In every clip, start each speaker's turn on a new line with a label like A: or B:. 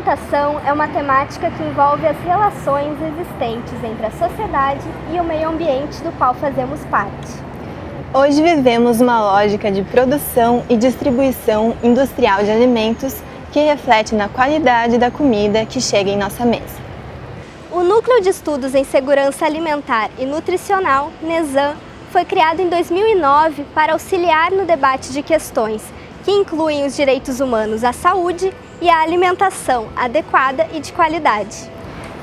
A: alimentação é uma temática que envolve as relações existentes entre a sociedade e o meio ambiente do qual fazemos parte.
B: Hoje vivemos uma lógica de produção e distribuição industrial de alimentos que reflete na qualidade da comida que chega em nossa mesa.
A: O Núcleo de Estudos em Segurança Alimentar e Nutricional, NESAN, foi criado em 2009 para auxiliar no debate de questões que incluem os direitos humanos à saúde e à alimentação adequada e de qualidade.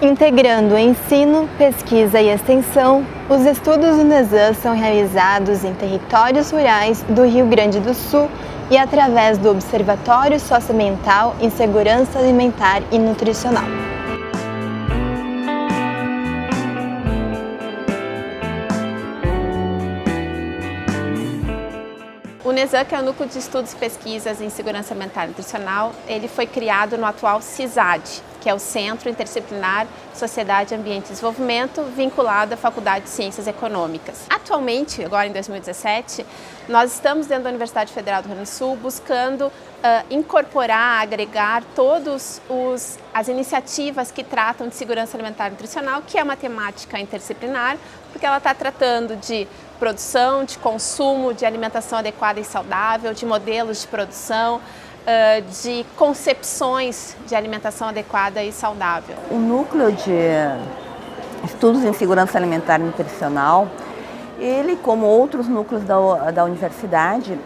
B: Integrando ensino, pesquisa e extensão, os estudos do NESAN são realizados em territórios rurais do Rio Grande do Sul e através do Observatório Socioambiental em Segurança Alimentar e Nutricional.
C: O NESAN, que é o Núcleo de Estudos e Pesquisas em Segurança Alimentar e Nutricional, ele foi criado no atual CISAD, que é o Centro Interdisciplinar Sociedade, Ambiente e Desenvolvimento, vinculado à Faculdade de Ciências Econômicas. Atualmente, agora em 2017, nós estamos dentro da Universidade Federal do Rio Grande do Sul buscando incorporar, agregar todas as iniciativas que tratam de segurança alimentar e nutricional, que é uma temática interdisciplinar, porque ela está tratando de produção, de consumo, de alimentação adequada e saudável, de modelos de produção, de concepções de alimentação adequada e saudável.
D: O Núcleo de Estudos em Segurança Alimentar e Nutricional, ele, como outros núcleos da universidade,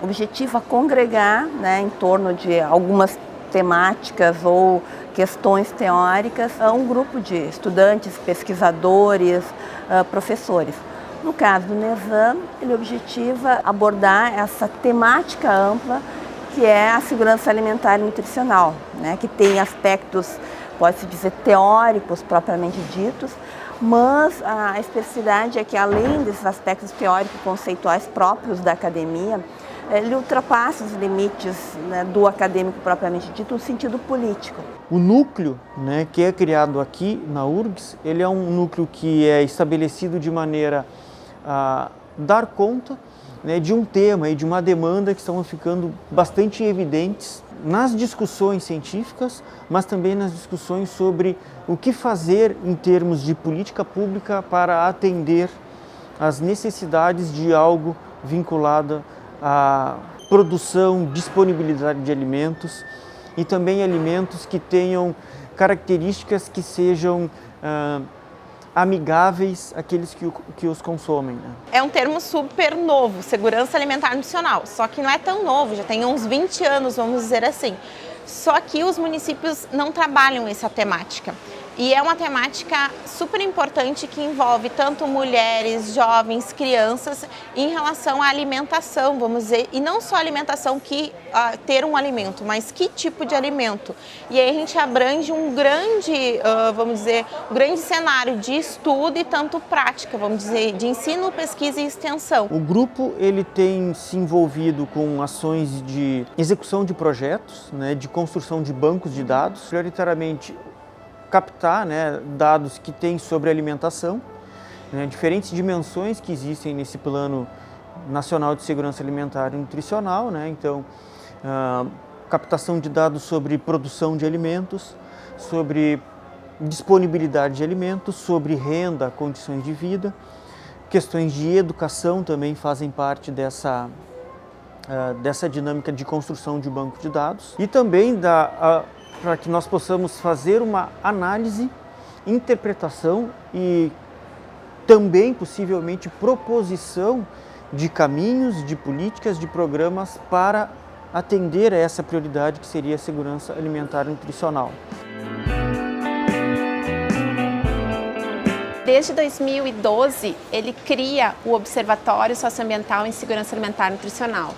D: objetiva congregar, em torno de algumas temáticas ou questões teóricas, um grupo de estudantes, pesquisadores, professores. No caso do NESAN, ele objetiva abordar essa temática ampla que é a segurança alimentar e nutricional, que tem aspectos, pode-se dizer, teóricos propriamente ditos, mas a especificidade é que, além desses aspectos teóricos conceituais próprios da academia, ele ultrapassa os limites do acadêmico propriamente dito no sentido político.
E: O núcleo, que é criado aqui na URGS, ele é um núcleo que é estabelecido de maneira a dar conta de um tema e de uma demanda que estão ficando bastante evidentes nas discussões científicas, mas também nas discussões sobre o que fazer em termos de política pública para atender às necessidades de algo vinculado à produção, disponibilidade de alimentos e também alimentos que tenham características que sejam amigáveis àqueles que os consomem.
F: É um termo super novo, segurança alimentar nutricional, só que não é tão novo, já tem uns 20 anos, vamos dizer assim. Só que os municípios não trabalham essa temática. E é uma temática super importante que envolve tanto mulheres, jovens, crianças em relação à alimentação, vamos dizer, e não só alimentação ter um alimento, mas que tipo de alimento. E aí a gente abrange um grande, vamos dizer, um grande cenário de estudo e tanto prática, vamos dizer, de ensino, pesquisa e extensão.
E: O grupo ele tem se envolvido com ações de execução de projetos, de construção de bancos de dados, prioritariamente captar dados que tem sobre alimentação, diferentes dimensões que existem nesse Plano Nacional de Segurança Alimentar e Nutricional, então captação de dados sobre produção de alimentos, sobre disponibilidade de alimentos, sobre renda, condições de vida, questões de educação também fazem parte dessa dinâmica de construção de banco de dados e também para que nós possamos fazer uma análise, interpretação e também, possivelmente, proposição de caminhos, de políticas, de programas para atender a essa prioridade que seria a segurança alimentar e nutricional.
C: Desde 2012, ele cria o Observatório Socioambiental em Segurança Alimentar e Nutricional,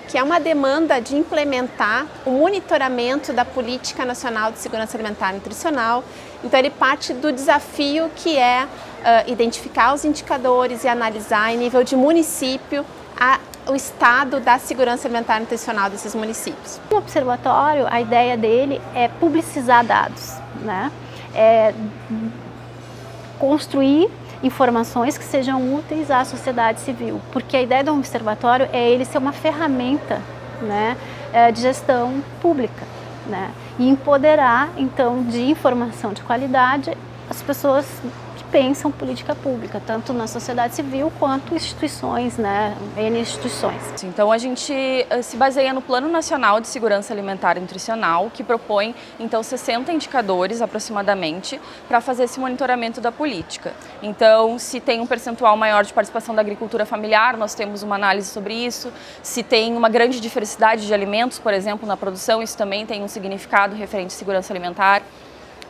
C: que é uma demanda de implementar o monitoramento da Política Nacional de Segurança Alimentar e Nutricional. Então ele parte do desafio que é identificar os indicadores e analisar em nível de município o estado da segurança alimentar e nutricional desses municípios.
G: O observatório, a ideia dele é publicizar dados, construir informações que sejam úteis à sociedade civil, porque a ideia do observatório é ele ser uma ferramenta de gestão pública. e empoderar, então, de informação de qualidade as pessoas que pensam política pública, tanto na sociedade civil quanto instituições, né, N instituições.
H: Então a gente se baseia no Plano Nacional de Segurança Alimentar e Nutricional, que propõe então 60 indicadores aproximadamente para fazer esse monitoramento da política. Então, se tem um percentual maior de participação da agricultura familiar, nós temos uma análise sobre isso. Se tem uma grande diversidade de alimentos, por exemplo, na produção, isso também tem um significado referente à segurança alimentar.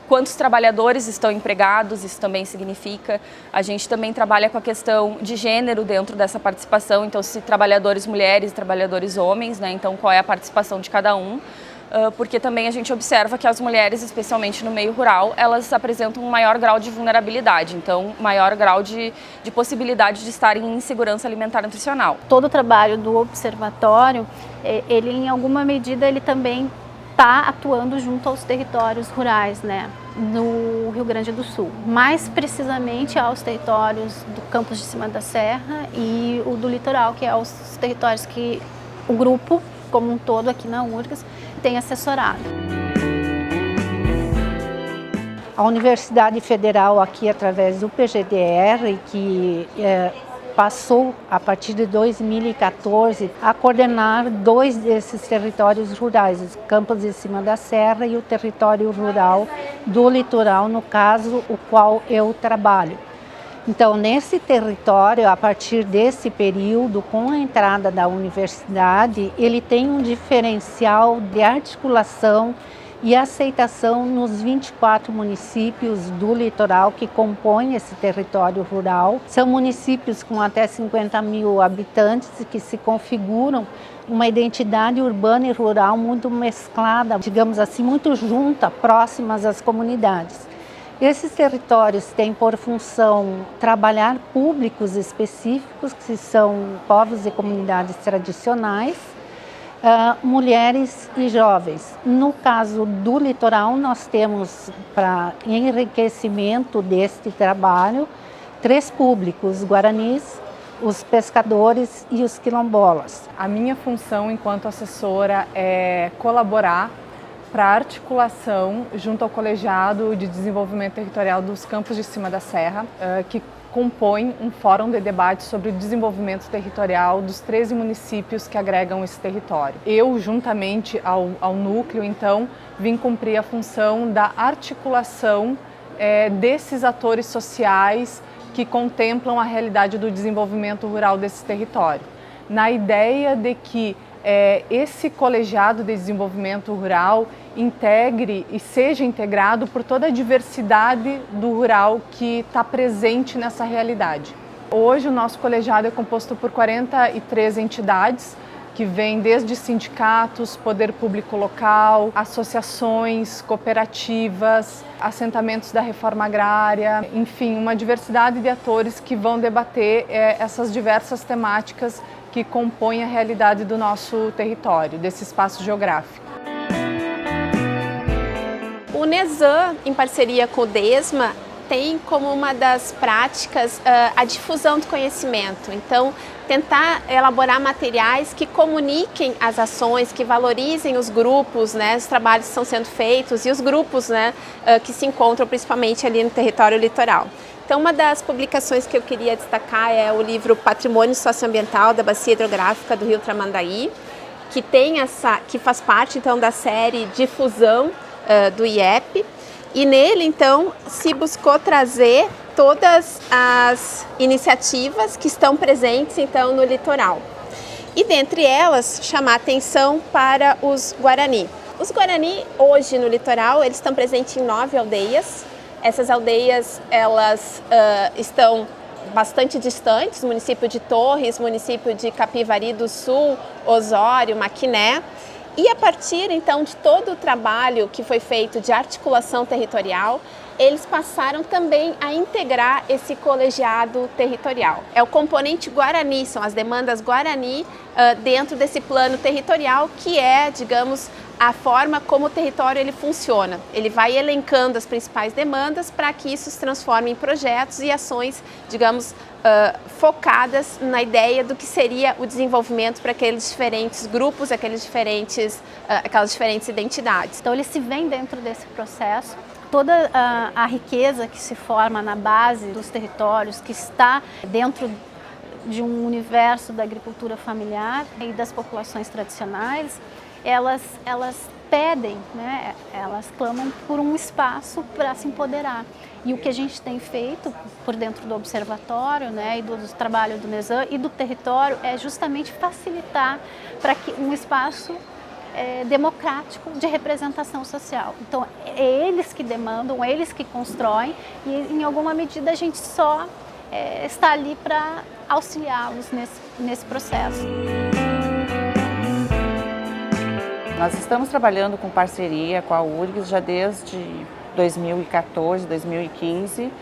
H: Quantos trabalhadores estão empregados, isso também significa. A gente também trabalha com a questão de gênero dentro dessa participação, então se trabalhadores mulheres e trabalhadores homens, né? Então qual é a participação de cada um, porque também a gente observa que as mulheres, especialmente no meio rural, elas apresentam um maior grau de vulnerabilidade, então maior grau de possibilidade de estarem em insegurança alimentar e nutricional.
G: Todo o trabalho do observatório, ele em alguma medida ele também está atuando junto aos territórios rurais, né, no Rio Grande do Sul, mais precisamente aos territórios do Campos de Cima da Serra e o do litoral, que é os territórios que o grupo, como um todo aqui na URGS, tem assessorado.
I: A Universidade Federal aqui, através do PGDR, que passou, a partir de 2014, a coordenar 2 desses territórios rurais, os Campos de Cima da Serra e o território rural do litoral, no caso, o qual eu trabalho. Então, nesse território, a partir desse período, com a entrada da universidade, ele tem um diferencial de articulação e aceitação nos 24 municípios do litoral que compõem esse território rural. São municípios com até 50 mil habitantes que se configuram uma identidade urbana e rural muito mesclada, digamos assim, muito junta, próximas às comunidades. Esses territórios têm por função trabalhar públicos específicos, que são povos e comunidades tradicionais, mulheres e jovens. No caso do litoral, nós temos, para enriquecimento deste trabalho, 3 públicos: guaranis, os pescadores e os quilombolas.
J: A minha função enquanto assessora é colaborar para a articulação junto ao Colegiado de Desenvolvimento Territorial dos Campos de Cima da Serra, que compõe um fórum de debate sobre o desenvolvimento territorial dos 13 municípios que agregam esse território. Eu, juntamente ao núcleo, então, vim cumprir a função da articulação desses atores sociais que contemplam a realidade do desenvolvimento rural desse território, na ideia de que esse colegiado de desenvolvimento rural integre e seja integrado por toda a diversidade do rural que está presente nessa realidade. Hoje o nosso colegiado é composto por 43 entidades que vêm desde sindicatos, poder público local, associações, cooperativas, assentamentos da reforma agrária, enfim, uma diversidade de atores que vão debater essas diversas temáticas que compõem a realidade do nosso território, desse espaço geográfico.
C: O NESAN, em parceria com o DESMA, tem como uma das práticas a difusão do conhecimento. Então, tentar elaborar materiais que comuniquem as ações, que valorizem os grupos, né, os trabalhos que estão sendo feitos e os grupos, né, que se encontram principalmente ali no território litoral. Então, uma das publicações que eu queria destacar é o livro Patrimônio Socioambiental da Bacia Hidrográfica do Rio Tramandaí, que faz parte então da série Difusão do IEP, e nele então se buscou trazer todas as iniciativas que estão presentes então no litoral. E dentre elas, chamar atenção para os Guarani. Os Guarani hoje no litoral, eles estão presentes em 9 aldeias. Essas aldeias, elas estão bastante distantes, município de Torres, município de Capivari do Sul, Osório, Maquiné. E a partir então de todo o trabalho que foi feito de articulação territorial, eles passaram também a integrar esse colegiado territorial. É o componente Guarani, são as demandas Guarani dentro desse plano territorial, que é, digamos, a forma como o território ele funciona. Ele vai elencando as principais demandas para que isso se transforme em projetos e ações, digamos, focadas na ideia do que seria o desenvolvimento para aqueles diferentes grupos, aquelas diferentes identidades.
G: Então, eles se veem dentro desse processo. Toda a riqueza que se forma na base dos territórios, que está dentro de um universo da agricultura familiar e das populações tradicionais, elas pedem, né? Elas clamam por um espaço para se empoderar. E o que a gente tem feito por dentro do observatório, né, e do trabalho do NESAM e do território é justamente facilitar para que um espaço democrático de representação social. Então, é eles que demandam, é eles que constroem e, em alguma medida, a gente só está ali para auxiliá-los nesse processo.
K: Nós estamos trabalhando com parceria com a URGS já desde 2014, 2015,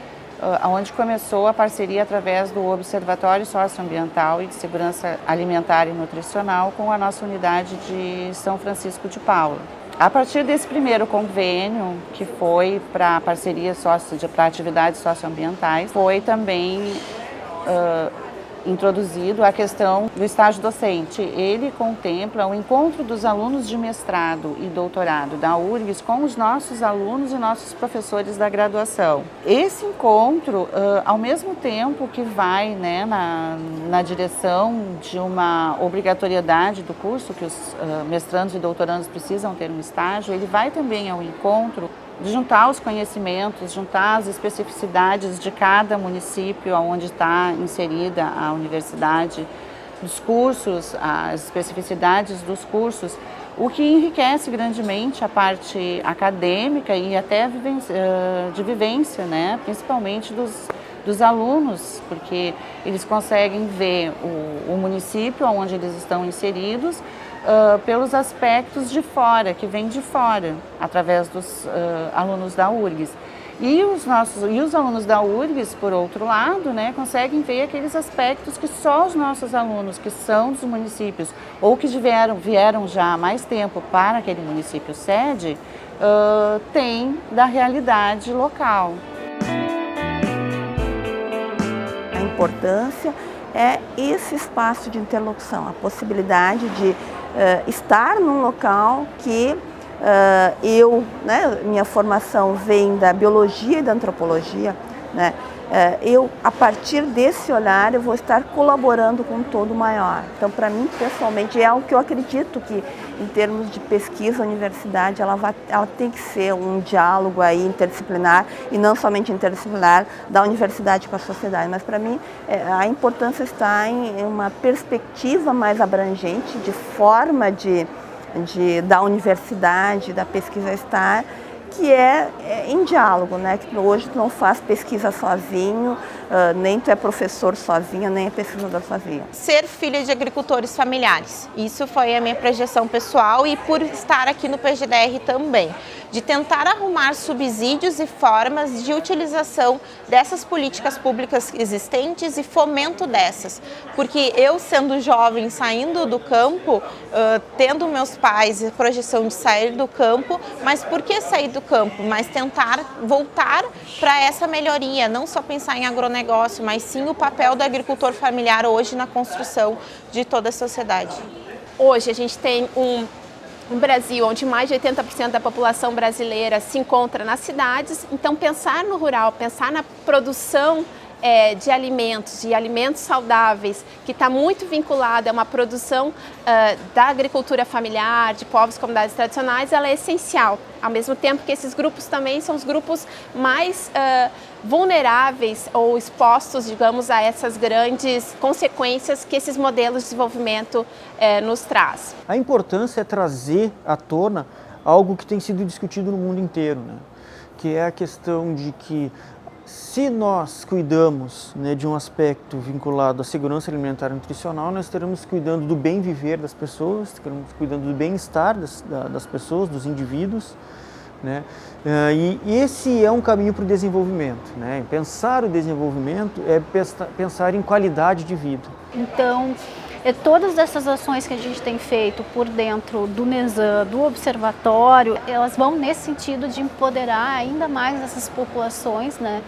K: onde começou a parceria através do Observatório Socioambiental e de Segurança Alimentar e Nutricional com a nossa unidade de São Francisco de Paula. A partir desse primeiro convênio, que foi para parceria para atividades socioambientais, foi também introduzido a questão do estágio docente. Ele contempla o encontro dos alunos de mestrado e doutorado da URGS com os nossos alunos e nossos professores da graduação. Esse encontro, ao mesmo tempo que vai, né, na direção de uma obrigatoriedade do curso, que os mestrandos e doutorandos precisam ter um estágio, ele vai também ao encontro de juntar os conhecimentos, juntar as especificidades de cada município onde está inserida a universidade, dos cursos, as especificidades dos cursos, o que enriquece grandemente a parte acadêmica e até de vivência, né? Principalmente dos alunos, porque eles conseguem ver o município onde eles estão inseridos pelos aspectos de fora, que vêm de fora, através dos alunos da URGS. E os alunos da URGS, por outro lado, né, conseguem ver aqueles aspectos que só os nossos alunos, que são dos municípios, ou que vieram já há mais tempo para aquele município sede, têm da realidade local.
D: A importância é esse espaço de interlocução, a possibilidade de estar num local que minha formação vem da biologia e da antropologia, né? A partir desse olhar, eu vou estar colaborando com um todo maior. Então, para mim, pessoalmente, é algo que eu acredito que, em termos de pesquisa, a universidade ela tem que ser um diálogo aí interdisciplinar, e não somente interdisciplinar da universidade com a sociedade. Mas, para mim, a importância está em uma perspectiva mais abrangente, de forma da universidade, da pesquisa estar, que é em diálogo, né? Que hoje tu não faz pesquisa sozinho, nem tu é professor sozinho, nem é pesquisador sozinho.
F: Ser filha de agricultores familiares, isso foi a minha projeção pessoal, e por estar aqui no PGDR também, de tentar arrumar subsídios e formas de utilização dessas políticas públicas existentes e fomento dessas. Porque eu, sendo jovem, saindo do campo, tendo meus pais e projeção de sair do campo, mas por que sair do campo? Mas tentar voltar para essa melhoria, não só pensar em agronegócio, mas sim o papel do agricultor familiar hoje na construção de toda a sociedade.
C: Hoje a gente tem um Brasil onde mais de 80% da população brasileira se encontra nas cidades, então pensar no rural, pensar na produção de alimentos saudáveis, que está muito vinculada a uma produção da agricultura familiar, de povos e comunidades tradicionais, ela é essencial. Ao mesmo tempo que esses grupos também são os grupos mais vulneráveis ou expostos, digamos, a essas grandes consequências que esses modelos de desenvolvimento nos traz.
E: A importância é trazer à tona algo que tem sido discutido no mundo inteiro, né? Que é a questão de que, se nós cuidamos, né, de um aspecto vinculado à segurança alimentar e nutricional, nós estaremos cuidando do bem viver das pessoas, estaremos cuidando do bem-estar das pessoas, dos indivíduos, né? E esse é um caminho para o desenvolvimento, né? Pensar o desenvolvimento é pensar em qualidade de vida.
G: Então, todas essas ações que a gente tem feito por dentro do NESAM, do observatório, elas vão nesse sentido de empoderar ainda mais essas populações, né,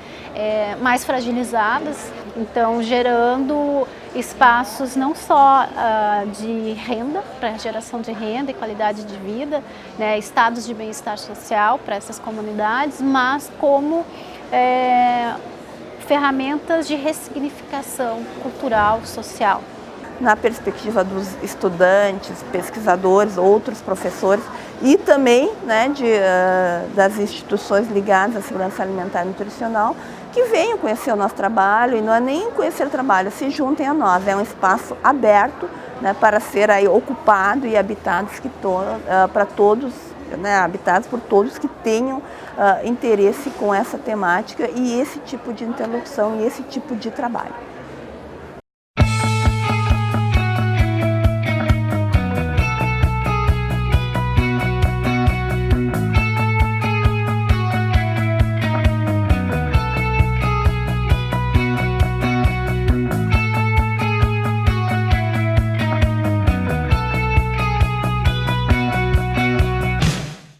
G: mais fragilizadas, então gerando espaços não só de renda, para geração de renda e qualidade de vida, né, estados de bem-estar social para essas comunidades, mas como ferramentas de ressignificação cultural, social.
D: Na perspectiva dos estudantes, pesquisadores, outros professores e também, né, das instituições ligadas à segurança alimentar e nutricional, que venham conhecer o nosso trabalho, e não é nem conhecer o trabalho, se juntem a nós. É um espaço aberto, né, para ser aí ocupado e habitado para todos, né, habitados por todos que tenham interesse com essa temática e esse tipo de interlocução e esse tipo de trabalho.